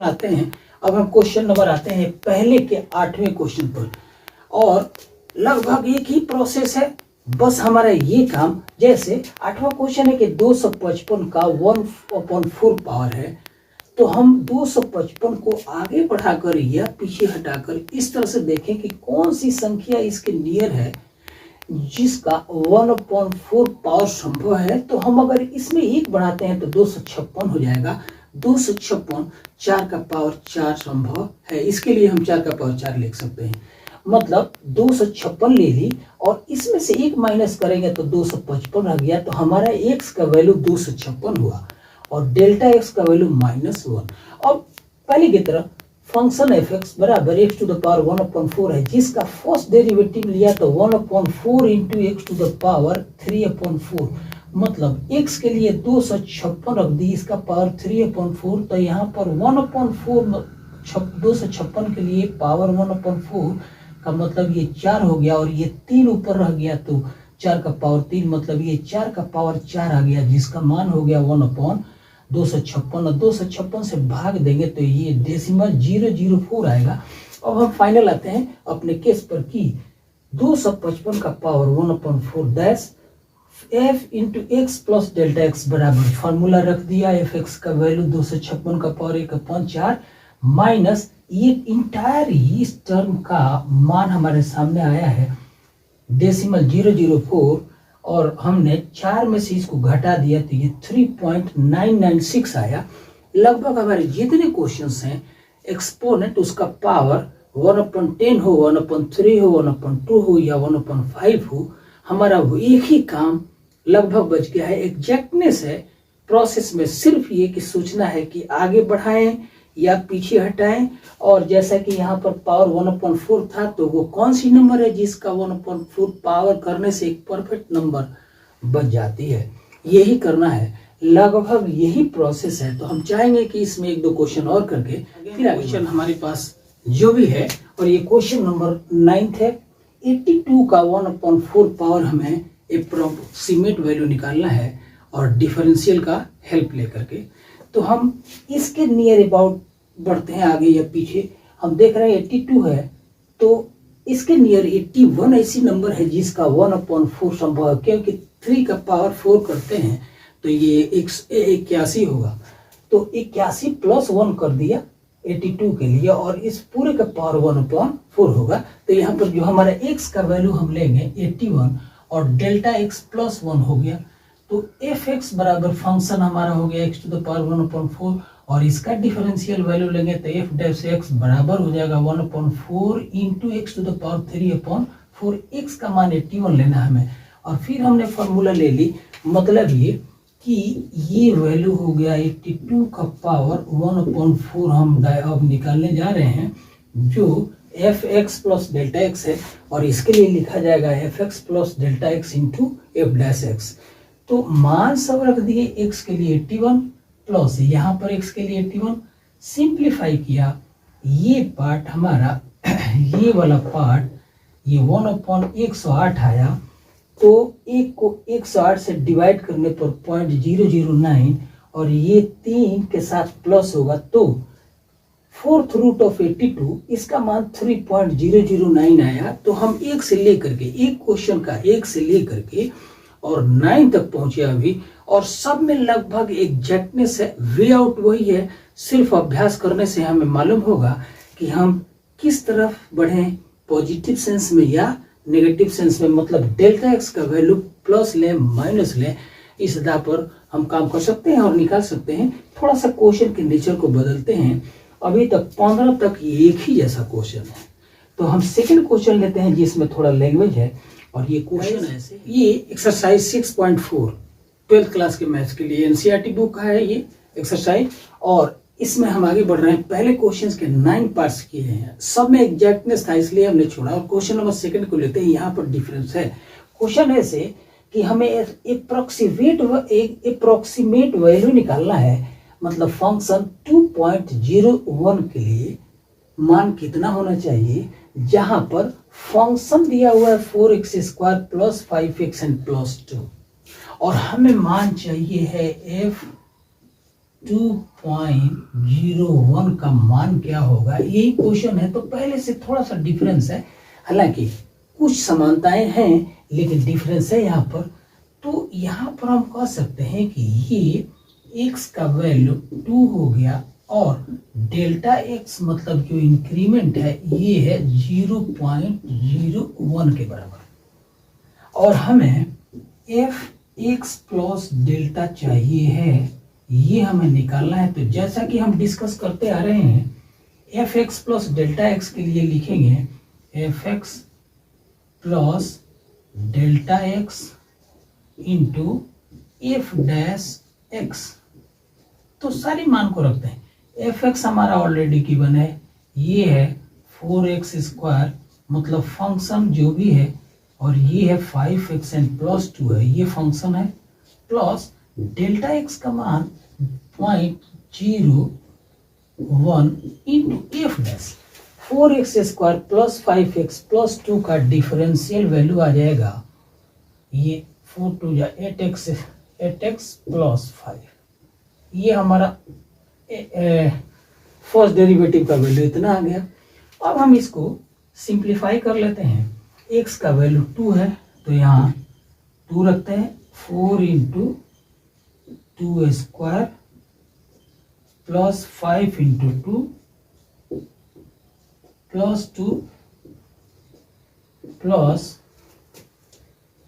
आते हैं। अब हम क्वेश्चन नंबर आते हैं पहले के 8वें क्वेश्चन पर, और लगभग एक ही प्रोसेस है, बस हमारा ये काम, जैसे 8वां क्वेश्चन है कि 255 का 1/4 पावर है, तो हम 255 को आगे बढ़ाकर या पीछे हटाकर इस तरह से देखें कि कौन सी संख्या इसके नियर है जिसका 1/4 पावर संभव है। तो हम अगर इसमें 1 बढ़ाते हैं तो 256 हो जाएगा। 256 4 का पावर 4 संभव है, इसके लिए हम 4 का पावर 4 लिख सकते हैं। मतलब 256 ले ली और इसमें से 1 माइनस करेंगे तो 255 रह गया, तो हमारा x का वैल्यू 256 हुआ और डेल्टा x का वैल्यू -1। अब पहले की तरह फंक्शन एफ एक्स बराबर x टू द पावर 1/4 है, जिसका फर्स्ट डेरिवेटिव लिया तो 1/4 into X to the power 3/4, मतलब x के लिए 256 रख दी, इसका पावर 3/4, तो यहाँ पर 1/4 256 के लिए पावर 1/4 का मतलब ये 4 हो गया, और ये 3 ऊपर रह गया तो 4 का पावर 3, मतलब ये 4 का पावर 4 आ गया, जिसका मान हो गया 1/256, और 256 से भाग देंगे तो ये डेसिमल 004 आएगा। अब हम फाइनल आते हैं अपने केस पर कि 255 का power 1/4 दैश f into x plus delta x बराबर फार्मूला रख दिया, एफ एक्स का वैल्यू 256 का पावर 1/4 माइनस ये इंटायर इस टर्म का मान हमारे सामने आया है डेसिमल 004, और हमने 4 में से इसको घटा दिया तो ये 3.996 आया। लगभग हमारे जितने क्वेश्चंस हैं एक्सपोनेंट उसका पावर 1/10 हो, 1/3 हो, 1/2 हो या 1/5 हो, हमारा वो एक ही काम लगभग बच गया है। एग्जैक्टनेस है प्रोसेस में, सिर्फ ये कि सोचना है कि आगे बढ़ाएं या पीछे हटाएं, और जैसा कि यहाँ पर पावर 1/4 था तो वो कौन सी नंबर है जिसका 1/4 पावर करने से एक परफेक्ट नंबर बच जाती है, यही करना है। लगभग यही प्रोसेस है। तो हम चाहेंगे कि इसमें 1-2 क्वेश्चन और करके फिर क्वेश्चन हमारे पास जो भी है, और ये क्वेश्चन नंबर 9 है। 82 का 1/4 पावर हमें अप्रोक्सीमेट वैल्यू निकालना है और डिफरेंशियल का हेल्प लेकर के। तो हम इसके नियर अबाउट बढ़ते हैं आगे या पीछे। हम देख रहे हैं 82 है, तो इसके नियर 81 ऐसी नंबर है जिसका 1/4 संभव है, क्योंकि 3 का पावर 4 करते हैं तो ये 81 होगा। तो 81 प्लस 1 कर दिया 82 के लिए, और इस पूरे का पावर 1/4 होगा। तो यहाँ पर जो हमारा x का वैल्यू हम लेंगे 81 और डेल्टा x प्लस 1 हो गया, तो एफ एक्स बराबर फंक्शन हमारा हो गया x टू द पावर 1/4, और इसका डिफरेंशियल वैल्यू लेंगे तो एफ डैश एक्स बराबर हो जाएगा 1/4 into X to the power 3/4। x का मान 81 लेना हमें, और फिर हमने फॉर्मूला ले ली, मतलब ये कि ये वैल्यू हो गया 82 का पावर 1/4 हम अब निकालने जा रहे हैं, जो F x plus delta x है, और इसके लिए लिखा जाएगा F x plus delta x into F dash x. तो मान सब रख दिए, x के लिए 81 प्लस यहाँ पर x के लिए 81, सिंप्लीफाई किया, ये पार्ट हमारा ये वाला पार्ट ये 1/108 आया, तो 1 को 108 से डिवाइड करने पर 0.009, और ये 3 के साथ प्लस होगा तो 4th रूट ऑफ 82, इसका मान 3.009 आया। तो हम 1 से लेकर के, एक क्वेश्चन का 1 से लेकर के और 9 तक पहुंचे अभी, और सब में लगभग एग्जैक्टनेस है, वे आउट वही है। सिर्फ अभ्यास करने से हमें मालूम होगा कि हम किस तरफ बढ़ें, पॉजिटिव सेंस में या नेगेटिव सेंस में, मतलब डेल्टा एक्स का वैल्यू प्लस लें माइनस लें, इस आधार पर हम काम कर सकते हैं और निकाल सकते हैं। थोड़ा सा क्वेश्चन के नेचर को बदलते हैं। अभी तक 15 तक एक ही जैसा क्वेश्चन है, तो हम सेकंड क्वेश्चन लेते हैं जिसमें थोड़ा लैंग्वेज है, और ये क्वेश्चन ऐसे, ये एक्सरसाइज 6.4 12th क्लास के मैथ्स के लिए एनसीईआरटी बुक का है ये एक्सरसाइज, और इसमें हम आगे बढ़ रहे हैं। पहले क्वेश्चंस के 9 पार्ट्स किए हैं, सब में एग्जैक्टनेस था इसलिए हमने छोड़ा, और क्वेश्चन नंबर सेकंड को लेते हैं। यहाँ पर डिफरेंस है। क्वेश्चन ऐसे कि हमें अप्रोक्सीमेट वैल्यू निकालना है, मतलब फंक्शन 2.01 के लिए मान कितना होना चाहिए, जहां पर फंक्शन दिया हुआ है 4x² प्लस 5x प्लस 2, और हमें मान चाहिए है f 2.01 का मान क्या होगा, यही क्वेश्चन है। तो पहले से थोड़ा सा डिफरेंस है, हालांकि कुछ समानताएं हैं लेकिन डिफरेंस है यहाँ पर। तो यहाँ पर हम कह सकते हैं कि ये x का वैल्यू 2 हो गया और डेल्टा x मतलब जो इंक्रीमेंट है ये है 0.01 के बराबर, और हमें f(x प्लस डेल्टा चाहिए है, ये हमें निकालना है। तो जैसा कि हम डिस्कस करते आ रहे हैं, f(x प्लस डेल्टा x के लिए लिखेंगे f(x plus delta x into f dash x। तो सारी मान को रखते हैं। f(x) हमारा ऑलरेडी गिवन है, ये है 4x² मतलब फंक्शन जो भी है, और ये है 5x एंड प्लस 2 है, ये फंक्शन है, प्लस डेल्टा x का मान 0.01 into f dash 4x² plus 5x plus 2 का डिफरेंशियल वैल्यू आ जाएगा, ये 4 2 या 8x प्लस 5। ये हमारा फर्स्ट डेरिवेटिव का वैल्यू इतना आ गया। अब हम इसको सिंप्लीफाई कर लेते हैं। x का वैल्यू 2 है तो यहाँ 2 रखते हैं, 4 into 2² plus 5 into 2 plus 2 plus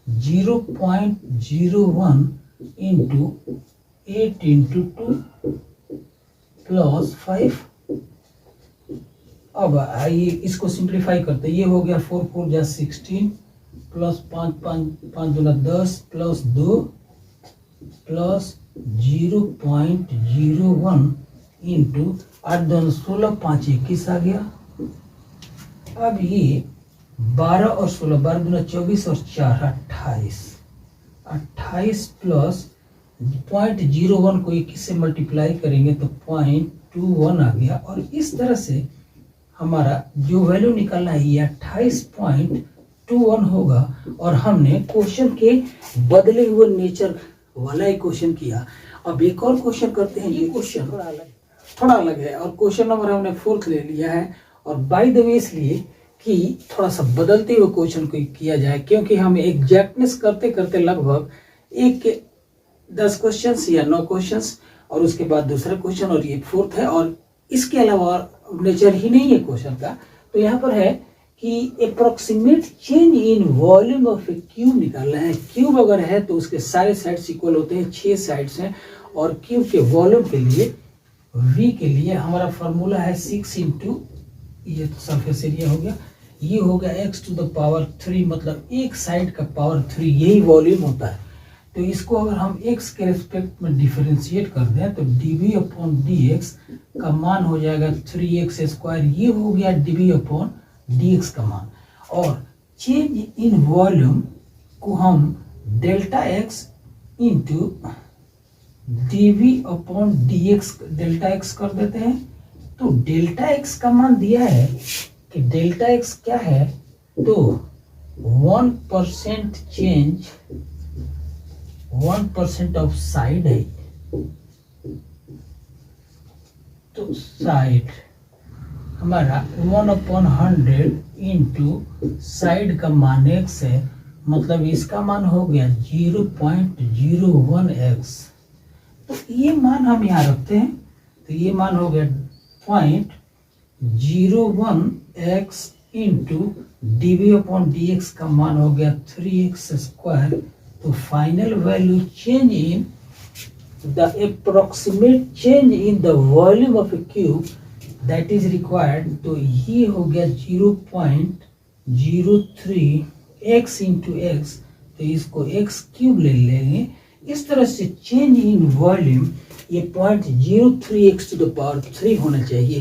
0.01 into 8 into 2 plus 5। अब आइए इसको सिंप्लीफाई करते हैं। ये हो गया 4 4 जा 16 प्लस 5 5 5 दूना 10 प्लस 2 प्लस 0.01 इंटू 8 दूना 16 5 21 आ गया। अब ये 12 और 16 12 दूना 24 और 4 28 प्लस 0.01 को 21 से मल्टीप्लाई करेंगे तो 0.21 आ गया। और इस तरह से हमारा जो वैल्यू निकालना है ये 28.21 होगा। और हमने क्वेश्चन के बदले हुए नेचर वाला ही क्वेश्चन किया। अब एक और क्वेश्चन करते हैं। ये क्वेश्चन थोड़ा अलग है और क्वेश्चन नंबर हमने 4th ले लिया है। और बाय द वे इसलिए कि थोड़ा सा बदलते हुए क्वेश्चन को किया जाए, क्योंकि हम एग्जैक्टनेस करते करते लगभग 10 क्वेश्चन या 9 क्वेश्चन और उसके बाद दूसरा क्वेश्चन और ये 4th है। और इसके अलावा नेचर ही नहीं है क्वेश्चन का। तो यहाँ पर है कि approximate change in volume of A cube निकालना है। क्यूब अगर है तो उसके सारे साइड्स इक्वल होते हैं, 6 साइड्स हैं। और क्यूब के वॉल्यूम के लिए v के लिए हमारा फॉर्मूला है 6 इंटू, ये तो सरफेस एरिया हो गया, ये हो गया x टू द पावर 3, मतलब एक साइड का पावर 3, यही वॉल्यूम होता है। तो इसको अगर हम x के रिस्पेक्ट में डिफरेंशिएट कर दें तो dv अपॉन dx का मान हो जाएगा 3x², ये हो गया dv अपॉन dx का मान। और चेंज इन वॉल्यूम को हम delta x into dv upon dx delta x कर देते हैं। तो डेल्टा x का मान दिया है कि डेल्टा x क्या है, तो 1% चेंज 1% ऑफ साइड है। तो साइड हमारा 1/100 इंटू साइड का मान x है, मतलब इसका मान हो गया 0.01x। तो ये मान हम यहाँ रखते हैं, तो ये मान हो गया 0.01x into dv upon dx का मान हो गया 3x²। तो final value change in the approximate change in the volume of A cube that is required, तो ये हो गया 0.03x इंटू x। तो इसको x³ ले लेंगे। इस तरह से चेंज इन वॉल्यूम ये 0.03x टू द पावर 3 होना चाहिए।